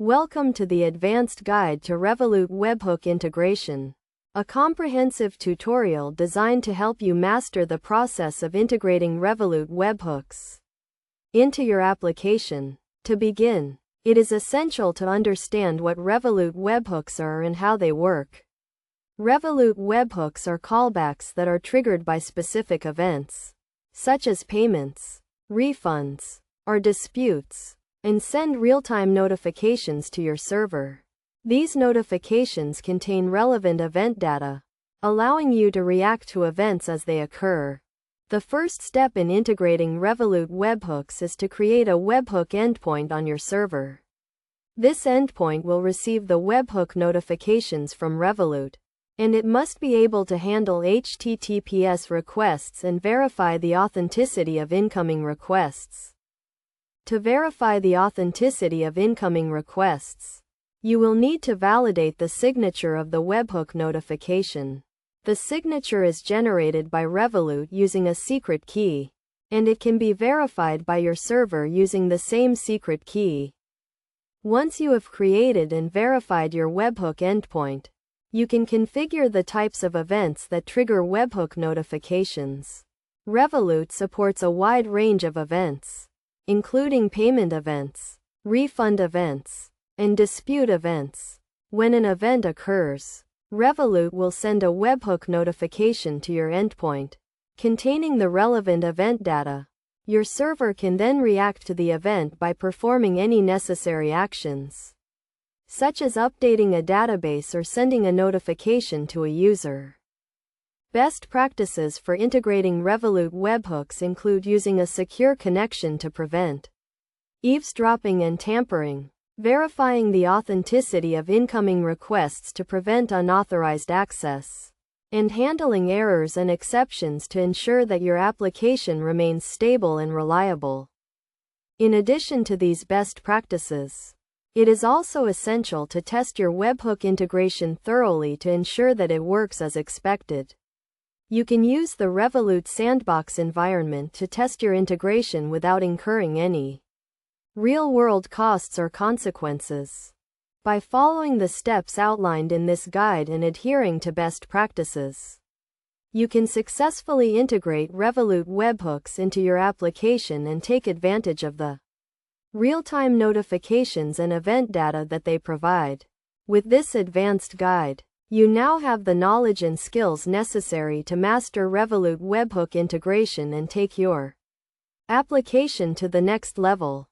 Welcome to the Advanced Guide to Revolut Webhook Integration, a comprehensive tutorial designed to help you master the process of integrating Revolut webhooks into your application. To begin, it is essential to understand what Revolut webhooks are and how they work. Revolut webhooks are callbacks that are triggered by specific events, such as payments, refunds, or disputes, and send real-time notifications to your server. These notifications contain relevant event data, allowing you to react to events as they occur. The first step in integrating Revolut webhooks is to create a webhook endpoint on your server. This endpoint will receive the webhook notifications from Revolut, and it must be able to handle HTTPS requests and verify the authenticity of incoming requests. To verify the authenticity of incoming requests, you will need to validate the signature of the webhook notification. The signature is generated by Revolut using a secret key, and it can be verified by your server using the same secret key. Once you have created and verified your webhook endpoint, you can configure the types of events that trigger webhook notifications. Revolut supports a wide range of events, including payment events, refund events, and dispute events. When an event occurs, Revolut will send a webhook notification to your endpoint, containing the relevant event data. Your server can then react to the event by performing any necessary actions, such as updating a database or sending a notification to a user. Best practices for integrating Revolut webhooks include using a secure connection to prevent eavesdropping and tampering, verifying the authenticity of incoming requests to prevent unauthorized access, and handling errors and exceptions to ensure that your application remains stable and reliable. In addition to these best practices, it is also essential to test your webhook integration thoroughly to ensure that it works as expected. You can use the Revolut Sandbox environment to test your integration without incurring any real-world costs or consequences. By following the steps outlined in this guide and adhering to best practices, you can successfully integrate Revolut webhooks into your application and take advantage of the real-time notifications and event data that they provide. With this advanced guide, you now have the knowledge and skills necessary to master Revolut webhook integration and take your application to the next level.